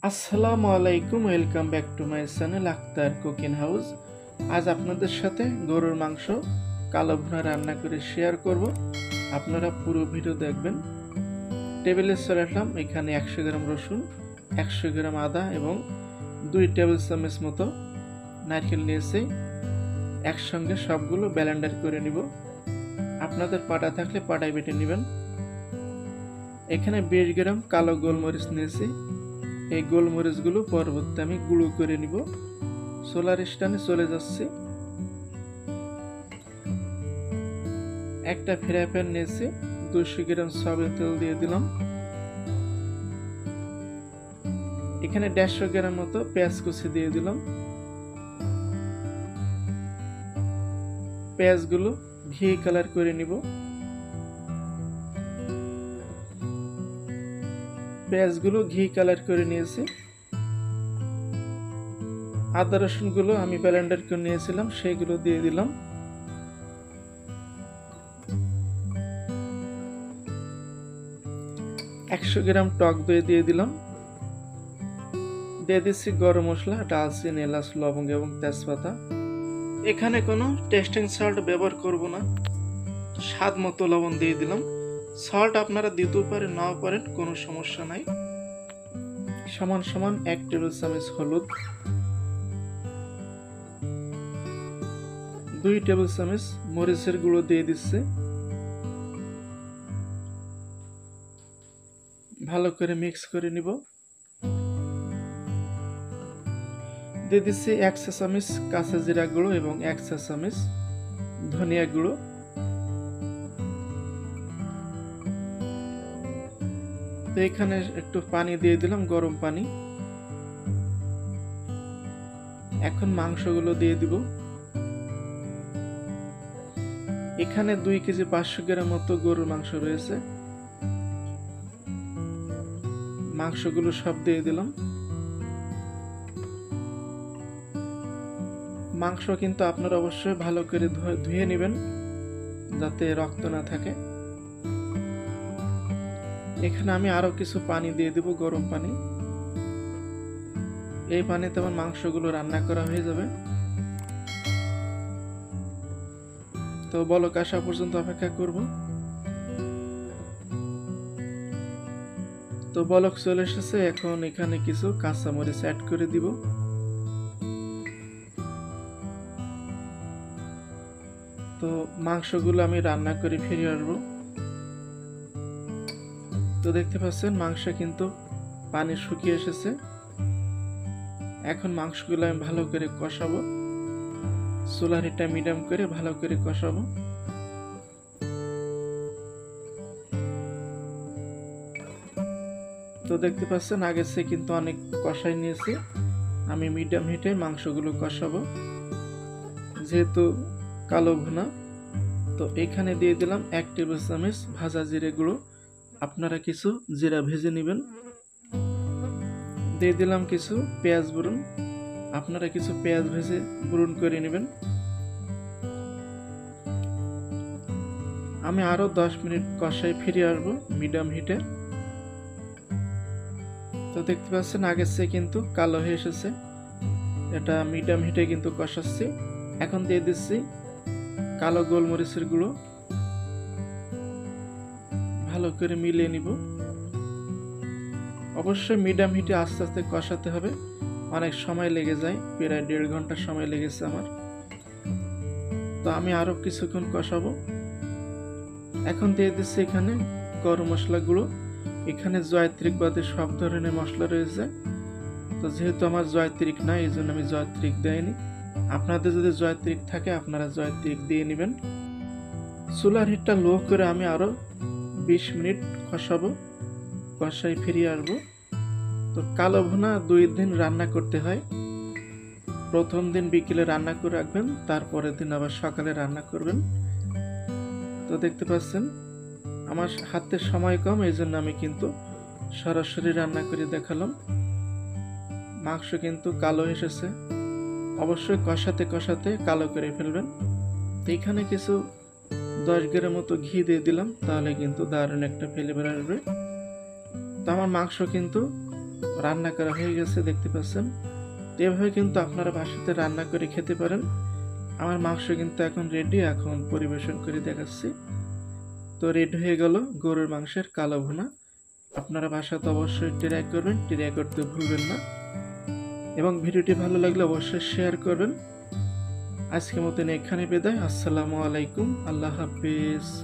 আসসালামু আলাইকুম, welcome back to my channel Akhtar cooking house. আজ আপনাদের সাথে গরুর মাংস কালো ভুনা রান্না করে শেয়ার করব। আপনারা পুরো ভিডিও দেখবেন। টেবিলে চলে আসলাম। এখানে 100 গ্রাম রসুন, 100 গ্রাম আদা এবং 2 টেবিল চামচ মতো নারকেল নিয়েছি। একসঙ্গে সবগুলো ব্লেন্ডার করে নিব। আপনাদের পাটা থাকলে পাটায় বেটে নেবেন। এখানে 20 গ্রাম কালো গোলমরিচ নিয়েছি। এই গোলমরিচগুলো পরবর্তী আমি গুঁড়ো করে নিব। সোলার স্ট্যান্ডে চলে যাচ্ছি। একটা ফ্রাই প্যান নিয়েছি, 200 গ্রাম সয়াবিন তেল দিয়ে দিলাম। এখানে 150 গ্রাম মতো পেঁয়াজ কুচি দিয়ে দিলাম। পেঁয়াজগুলো ঘি কালার করে নিব। পেঁয়াজগুলো ঘি কালার করে নিয়েছি। আদা রসুনগুলো আমি ব্লেন্ডার করে নিয়েছিলাম, সেগুলো দিয়ে দিলাম। একশো গ্রাম টক দই দিয়ে দিলাম। দিয়ে দিচ্ছি গরম মশলা, ডালচিনি, এলাচ, লবঙ্গ এবং তেজপাতা। এখানে কোনো টেস্টিং সল্ট ব্যবহার করব না। স্বাদ মতো লবণ দিয়ে দিলাম। সল্ট আপনারা দিতেও পারেন, নাও পারেন, কোনো সমস্যা নাই। সমান সমান 1 টেবিল চামচ হলুদ, 2 টেবিল চামচ মরিচের গুঁড়ো দিয়ে দিচ্ছে। ভালো করে মিক্স করে নিব। দিয়ে দিচ্ছি 1 চা চামচ কাঁচা জিরা গুঁড়ো এবং 1 চা চামচ ধনিয়া গুঁড়ো। তো এখানে একটু পানি দিয়ে দিলাম, গরম পানি। এখন মাংসগুলো দিয়ে দিব। এখানে 2 কেজি 500 গ্রাম মতো গরুর মাংস রয়েছে। মাংসগুলো সব দিয়ে দিলাম। মাংস কিন্তু আপনারা অবশ্যই ভালো করে ধুয়ে নেবেন, যাতে রক্ত না থাকে। এখানে আমি আরো কিছু পানি দিয়ে দিব, গরম পানি। এই পানিতে আমার মাংসগুলো রান্না করা হয়ে যাবে। তো বলক আসা পর্যন্ত অপেক্ষা করব। তো বলক চলে এসেছে। এখন এখানে কিছু কাঁচামরিচ অ্যাড করে দিব। তো মাংসগুলো আমি রান্না করে ফিরে আসবো। তো দেখতে পাচ্ছেন মাংস কিন্তু পানি শুকিয়ে এসেছে। এখন মাংসগুলো আমি ভালো করে কষাবো। চুলার হিটটা মিডিয়াম করে ভালো করে কষাবো। তো দেখতে পাচ্ছেন আগে সে কিন্তু অনেক কষাই নিয়েছি। আমি মিডিয়াম হিটে মাংসগুলো কষাবো, যেহেতু কালো ভুনা। তো এখানে দিয়ে দিলাম 1 টেবিল চামচ ভাজা জিরে গুঁড়ো। আপনারা কিছু জিরা ভেজে নেবেন। দিয়ে দিলাম কিছু পেঁয়াজ ব্রুন। আপনারা কিছু পেঁয়াজ ভেজে ব্রুন করে নেবেন। আমি আরো 10 মিনিট কষাই ফিরে আসবো মিডিয়াম হিটে। তো দেখতে পাচ্ছেন আগের চেয়ে কিন্তু কালো হয়ে এসেছে। এটা মিডিয়াম হিটে কিন্তু কষাচ্ছি। এখন দিয়ে দিচ্ছি কালো গোলমরিচের গুঁড়ো। ভালো করে মিলিয়ে নিব। অবশ্যই মিডিয়াম হিটে আস্তে আস্তে কষাতে হবে, অনেক সময় লেগে যায়, প্রায় 1.5 ঘন্টা সময় লেগেছে আমার। তো আমি আরো কিছুক্ষণ কষাবো। এখন দিয়ে দিচ্ছি এখানে গরম মশলা গুঁড়ো। এখানে জয়ত্রিক বাদে সব ধরনের মশলা রয়েছে। তো যেহেতু আমার জয়ত্রিক নাই, এই জন্য আমি জয়ত্রিক দেয়নি। আপনাদের যদি জয়ত্রিক থাকে আপনারা জয়ত্রিক দিয়ে নেবেন। চুলার হিটটা লো করে আমি আরো 20 মিনিট কষাবো। কষাই ফিরিয়ে আসবো। তো কালো ভুনা 2 দিন রান্না করতে হয়। প্রথম দিন বিকেলে রান্না করে রাখবেন, তারপরের দিন আবার সকালে রান্না করবেন। তো দেখতে পাচ্ছেন আমার হাতে সময় কম, এই জন্য আমি কিন্তু সরাসরি রান্না করে দেখালাম। মাংস কিন্তু কালো এসেছে। অবশ্যই কষাতে কষাতে কালো করে ফেলবেন। তো এখানে কিছু 10 গ্রাম মতো ঘি দিয়ে দিলাম, তাহলে কিন্তু দারুণ একটা ফ্লেভার আসবে। তো আমার মাংস কিন্তু রান্না করা হয়ে গেছে, দেখতে পাচ্ছেন। এভাবে কিন্তু আপনারা বাসাতে রান্না করে খেতে পারেন। আমার মাংস কিন্তু এখন রেডি, এখন পরিবেশন করে দেখাচ্ছি। তো রেডি হয়ে গেল গরুর মাংসের কালো ভুনা। আপনারা বাসাতে অবশ্যই ট্রাই করবেন, ট্রাই করতে ভুলবেন না। এবং ভিডিওটি ভালো লাগলে অবশ্যই শেয়ার করবেন। আজকের মতন এখানে বিদায়। আসসালামু আলাইকুম, আল্লাহ হাফিজ।